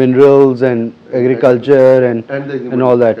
minerals and agriculture and all that.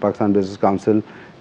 Pakistan Business Council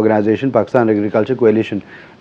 organization Pakistan Agriculture Coalition.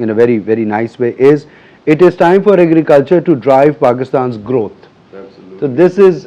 in a very very nice way is it is time for agriculture to drive Pakistan's growth. So this is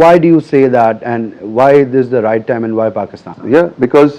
why do you say that and why this is the right time and why Pakistan? Yeah, because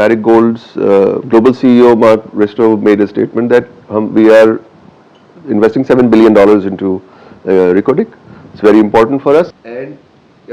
Barrick Gold's global CEO Mark Bristow made a statement that we are investing $7 billion into Reko Diq. It's very important for us. And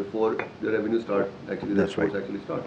before the revenue start actually the exports actually start.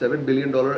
$7 billion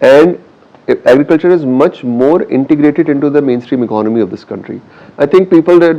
And agriculture is much more integrated into the mainstream economy of this country. I think people that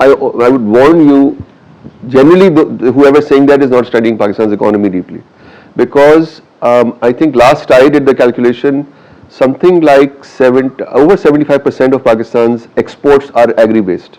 I would warn you, generally whoever saying that is not studying Pakistan's economy deeply, because I think last I did the calculation, something like over 75% of Pakistan's exports are agri-based.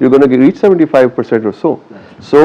you're going to reach 75% or so. So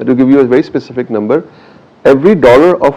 to give you a very specific number, every dollar of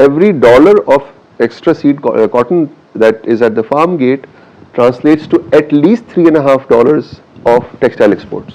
every dollar of extra seed cotton that is at the farm gate translates to at least $3.5 of textile exports.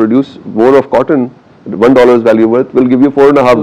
produce more of cotton, $1 value worth will give you $4.5.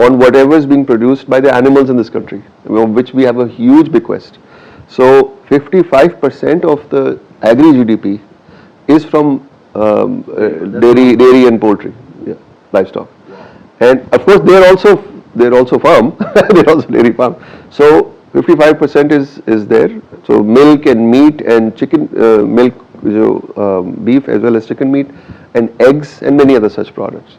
on whatever is being produced by the animals in this country, of which we have a huge bequest. So 55% of the agri GDP is from dairy and poultry, livestock. And of course they're also farm, they're also dairy farm. So 55% is there. So milk and meat and chicken, milk, beef as well as chicken meat, and eggs and many other such products.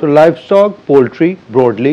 so livestock, poultry broadly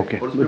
okay,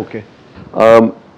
okay.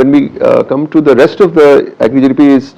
when we come to the rest of the agri GDP is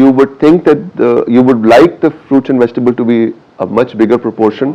you would think that you would like the fruits and vegetable to be a much bigger proportion,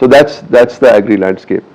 So that's the agri landscape.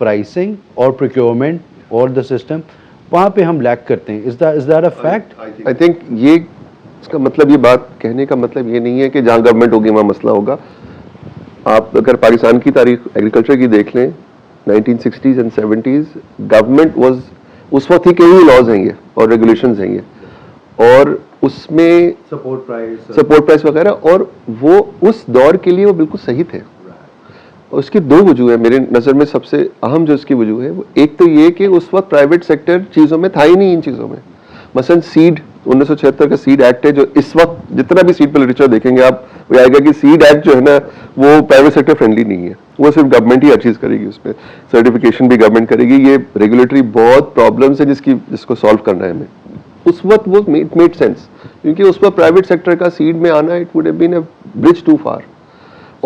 pricing or procurement or the system, وہاں پہ ہم leak کرتے ہیں. Is that a fact? I think یہ اس کا مطلب, یہ بات کہنے کا مطلب یہ نہیں ہے کہ جہاں گورنمنٹ ہوگی وہاں مسئلہ ہوگا. آپ اگر پاکستان کی تاریخ ایگریکلچر کی دیکھ لیں 1960s and 70s, government was اس وقت ہی کئی لاز ہیں یہ اور ریگولیشنز ہیں یہ, اور اس میں سپورٹ پرائس وغیرہ, اور وہ اس دور کے لیے وہ بالکل صحیح تھے. اس کی دو وجوہ ہیں میرے نظر میں. سب سے اہم جو اس کی وجوہ ہے وہ ایک تو یہ کہ اس وقت پرائیویٹ سیکٹر چیزوں میں تھا ہی نہیں ان چیزوں میں. مثلا سیڈ 1976 کا سیڈ ایکٹ ہے, جو اس وقت جتنا بھی سیڈ پہ لٹریچر دیکھیں گے آپ, وہ آئے گا کہ سیڈ ایکٹ جو ہے نا وہ پرائیویٹ سیکٹر فرینڈلی نہیں ہے, وہ صرف گورنمنٹ ہی ہر چیز کرے گی, اس پہ سرٹیفکیشن بھی گورنمنٹ کرے گی. یہ ریگولیٹری بہت پرابلمس ہیں جس کو سالو کرنا ہے ہمیں. اس وقت وہ اٹ میڈ سینس, کیونکہ اس وقت پرائیویٹ سیکٹر کا سیڈ میں آنا it would have been a bridge too far.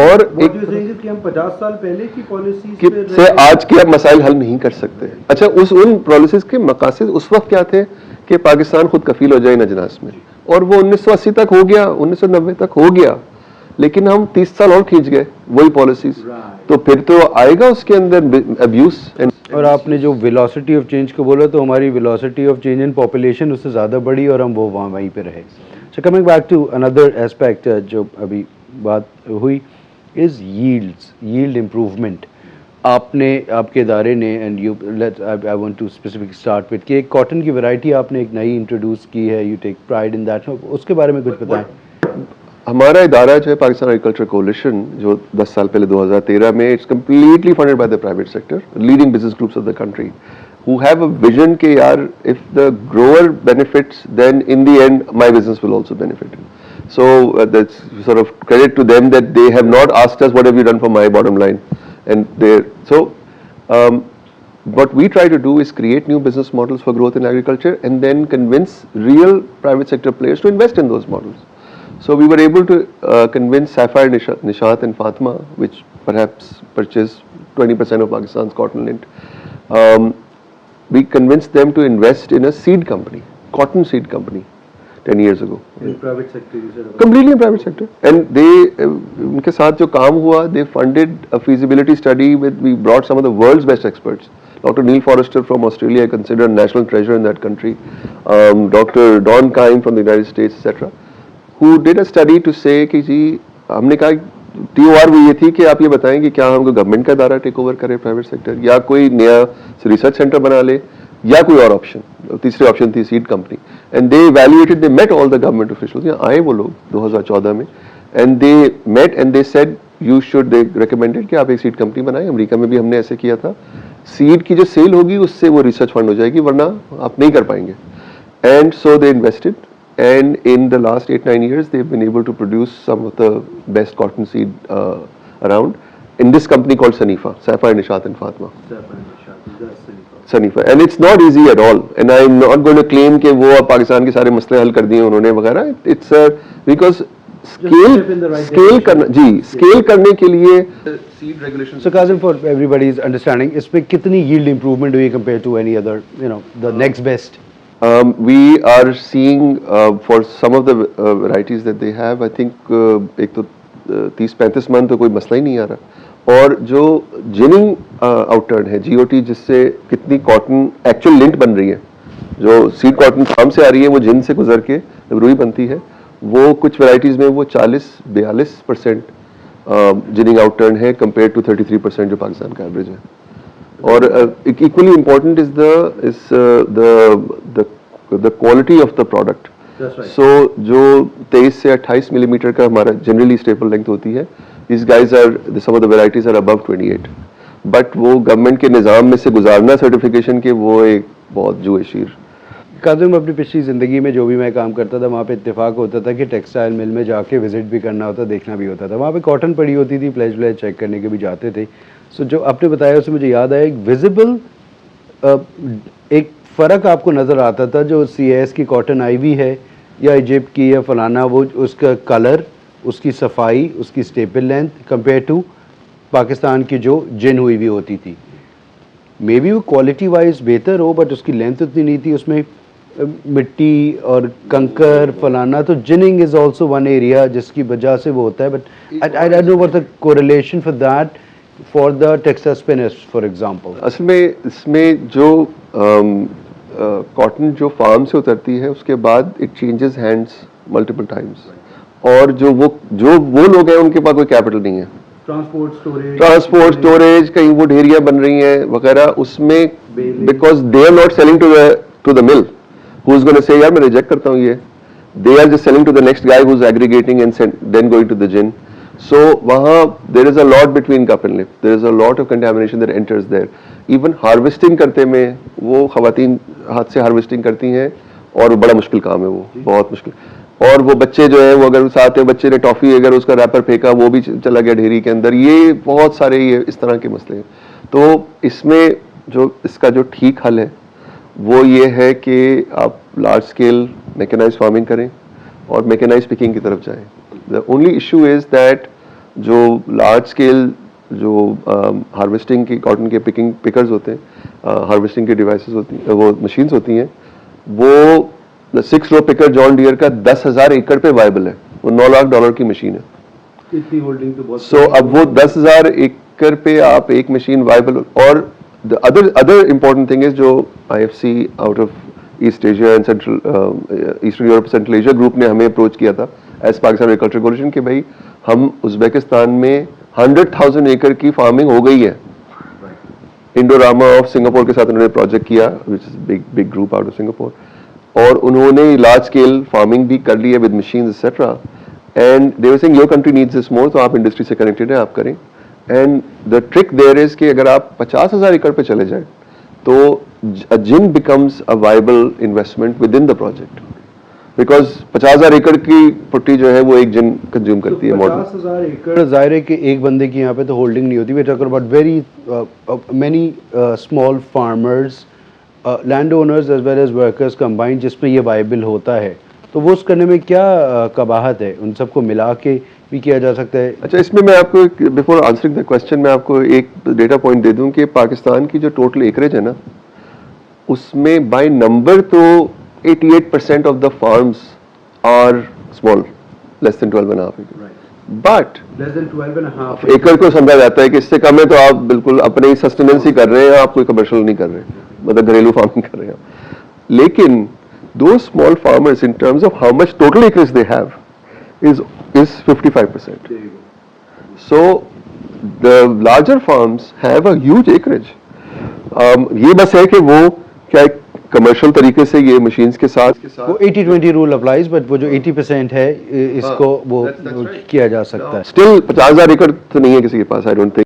اور ہم 50 سال پہلے کی پالیسیز سے آج کے اب مسائل حل نہیں کر سکتے. اچھا, ان پالیسیز کے مقاصد اس وقت کیا تھے کہ پاکستان خود کفیل ہو جائے ان اجناس میں, اور وہ 1980 تک ہو گیا, 1990 تک ہو گیا, لیکن ہم 30 سال اور کھینچ گئے وہی پالیسیز, تو پھر تو آئے گا اس کے اندر ابیوز. اور آپ نے جو ویلوسٹی آف چینج کو بولا, تو ہماری velocity of change in population اس سے زیادہ بڑھی اور ہم وہ وہیں پہ رہے. So coming back to another aspect جو ابھی بات ہوئی از yield improvement. آپ نے, آپ کے ادارے نے, and you let I want to specific start with کہ ایک کاٹن کی ویرائٹی آپ نے ایک نئی انٹروڈیوس کی ہے, you take pride in that, اس کے بارے میں کچھ بتائیں. ہمارا ادارہ جو ہے پاکستان ایگریکلچر کولیشن, جو 10 سال پہلے 2013 میں, it's completely funded by the private sector, leading business groups of the country who have a vision کہ یار if the grower benefits then in the end my business will also benefit. So that's sort of credit to them that they have not asked us what have you done for my bottom line, and what we try to do is create new business models for growth in agriculture and then convince real private sector players to invest in those models. So we were able to convince Sapphire, Nishat and Fatima, which perhaps purchase 20% of Pakistan's cotton lint. We convinced them to invest in a seed company, cotton seed company, 10 years ago. In private sector, you said? Completely in private sector. And they, unke saath jo kaam hua, they funded a feasibility study we brought some of the world's best experts. Dr. Neil Forrester from Australia, considered a national treasure in that country. Dr. Don Kime from the United States, etc. Who did a study to say کہ جی, ہم نے کہا TOR وہ یہ تھی کہ آپ یہ بتائیں کہ کیا ہم کو گورنمنٹ کا ادارہ ٹیک اوور کرے پرائیویٹ سیکٹر, یا کوئی نیا ریسرچ سینٹر بنا لے, یا کوئی اور آپشن. تیسری آپشن تھی seed company. And they evaluated, they met all the government officials, یہاں آئے وہ لوگ 2014 میں, and they met and they said you should, they recommended کہ آپ ایک سیڈ کمپنی بنائیں. امریکہ میں بھی ہم نے ایسے کیا تھا. سیڈ کی جو سیل ہوگی اس سے وہ ریسرچ فنڈ ہو جائے گی, ورنہ آپ نہیں کر پائیں گے. And so they invested, and in the last 8-9 years they've been able to produce some of the best cotton seed around in this company called Sanifa, Sapphire, Nishat and Fatima. Sanifa, and it's not easy at all, and I'm not going to claim کہ وہ پاکستان کے سارے مسئلے حل کر دیے انہوں نے وغیرہ. It's because scale کرنا, جی scale کرنے کے لیے seed regulations. So Kazim, for everybody's understanding, اس پہ کتنی yield improvement ہوئی compared to any other, the next best? We are seeing for some of the varieties that they have, I think ایک تو 30-35 من تو کوئی مسئلہ ہی نہیں آ رہا. اور جو جننگ آؤٹ ٹرن ہے GOT, جس سے کتنی کاٹن ایکچوئل لنٹ بن رہی ہے, جو سیڈ کاٹن فارم سے آ رہی ہے وہ جن سے گزر کے روئی بنتی ہے, وہ کچھ ورائٹیز میں وہ 40-42% جننگ آؤٹ ٹرن ہے کمپیئر ٹو 33% جو پاکستان کا ایوریج ہے. اور equally important is the quality of the product. That's right. So جو 23 سے 28 ملی میٹر کا ہمارا جنرلی اسٹیپل لینتھ ہوتی ہے, these guys are, some of the varieties are above 28. But وہ گورنمنٹ کے نظام میں سے گزارنا سرٹیفکیشن کے, وہ ایک بہت جو شیر. کاظم, اپنی پچھلی زندگی میں جو بھی میں کام کرتا تھا وہاں پہ اتفاق ہوتا تھا کہ ٹیکسٹائل مل میں جا کے وزٹ بھی کرنا ہوتا, دیکھنا بھی ہوتا تھا. وہاں پہ کاٹن پڑی ہوتی تھی, پلیج ولیج چیک کرنے کے بھی جاتے تھے. سو جو آپ نے بتایا اس سے مجھے یاد آیا, ایک ویزیبل ایک فرق آپ کو نظر آتا تھا. جو CIS کی کاٹن آئی ہوئی ہے یا ایجپٹ کی یا فلانا, وہ اس کا کلر, اس کی صفائی, اس کی staple length compare to Pakistan کی جو جن ہوئی ہوئی ہوتی تھی. مے بی وہ کوالٹی وائز بہتر ہو, بٹ اس کی لینتھ اتنی نہیں تھی. اس میں مٹی اور کنکر فلانا, تو ginning is also one area جس کی وجہ سے وہ ہوتا ہے. But I don't know what the correlation for that, for the Texas spinners, for example? اصل میں اس میں جو کاٹن جو فارم سے اترتی ہے اس کے بعد it changes hands multiple Times, اور جو وہ لوگ ہیں ان کے پاس کوئی کیپٹل نہیں ہے, ٹرانسپورٹ اسٹوریج, کہیں وہ ڈھیریاں بن رہی ہیں وغیرہ, اس میں because they are not selling to the mill ہو از گونا سے یار میں ریجیکٹ کرتا ہوں یہ, they are just selling to the next guy who is aggregating and then going to the gin. So وہاں there is a lot between cup and lip, there is a lot of contamination that enters there. Even harvesting کرتے میں وہ خواتین ہاتھ سے harvesting کرتی ہیں اور بڑا مشکل کام ہے وہ, بہت مشکل. اور وہ بچے جو ہیں وہ اگر ساتھ میں بچے نے ٹافی اگر اس کا ریپر پھینکا وہ بھی چلا گیا ڈھیری کے اندر, یہ بہت سارے یہ اس طرح کے مسئلے ہیں. تو اس میں جو اس کا جو ٹھیک حل ہے وہ یہ ہے کہ آپ لارج اسکیل میکینائز فارمنگ کریں اور میکینائز پکنگ کی طرف جائیں. The only issue is that جو لارج اسکیل جو ہارویسٹنگ کی کاٹن کے پکرز ہوتے ہیں, ہارویسٹنگ کے ڈیوائسز ہوتی ہیں, وہ مشینز ہوتی ہیں, وہ 6 رو پکر جان ڈیئر کا 10,000 ایکڑ پہ وائبل ہے, وہ $9 لاکھ کی مشین ہے. سو اب وہ 10,000 ایکڑ پہ آپ ایک مشین وائبل. اور ادر امپورٹنٹ تھنگ از جو IFC out of East Asia and Eastern Europe Central Asia group نے ہمیں اپروچ کیا تھا ایز پاکستان ایگریکلچر کولیشن کہ بھائی ہم ازبیکستان میں 100,000 ایکڑ کی فارمنگ ہو گئی ہے. انڈوراما آف سنگاپور کے ساتھ انہوں نے پروجیکٹ کیا which is big group out of Singapore, اور انہوں نے لارج اسکیل فارمنگ بھی کر لی ہے with machines etcetera, and they were seeing your country needs this more, تو آپ انڈسٹری سے کنیکٹڈ ہیں آپ کریں. اینڈ دا ٹرک دیر از کہ اگر آپ 50,000 ایکڑ پہ چلے جائیں تو جن becomes a viable investment with in the project, because 50,000 ایکڑ کی پٹی جو ہے وہ ایک جن کنزیوم کرتی ہے. 50,000 ایکڑ ظاہر ہے کہ ایک بندے کی یہاں پہ تو ہولڈنگ نہیں ہوتی. We talk about very many small farmers, land owners as well as workers combined, جس پہ یہ وائبل ہوتا ہے. تو وہ اس کرنے میں کیا قباحت ہے, ان سب کو ملا کے بھی کیا جا سکتا ہے؟ اچھا, اس میں آپ کو بفور آنسرنگ دا کوسچن میں آپ کو ایک ڈیٹا پوائنٹ دے دوں کہ پاکستان کی جو ٹوٹل ایکریج ہے نا, اس میں بائی نمبر تو 88% of the farms are small, less than 12.5 acres. But less than 12.5 ایکڑ کو سمجھا جاتا ہے کہ اس سے کم ہے تو آپ بالکل اپنے ہی سسٹیننس ہی کر رہے ہیں, آپ کوئی کمرشل نہیں کر رہے, مطلب گھریلو فارمنگ کر رہے ہیں. لیکن those small farmers in terms of how much total acres they have is 55%. So the larger farms have a huge acreage. یہ بس ہے کہ وہ کیا کمرشل طریقے سے یہ مشینز کے ساتھ وہ 80-20 رول اپلائز, بٹ وہ جو 80% ہے اس کو وہ کیا جا سکتا ہے. اسٹل 50,000 ایکڑ تو نہیں ہے کسی کے پاس, آئی ڈونٹ تھنک.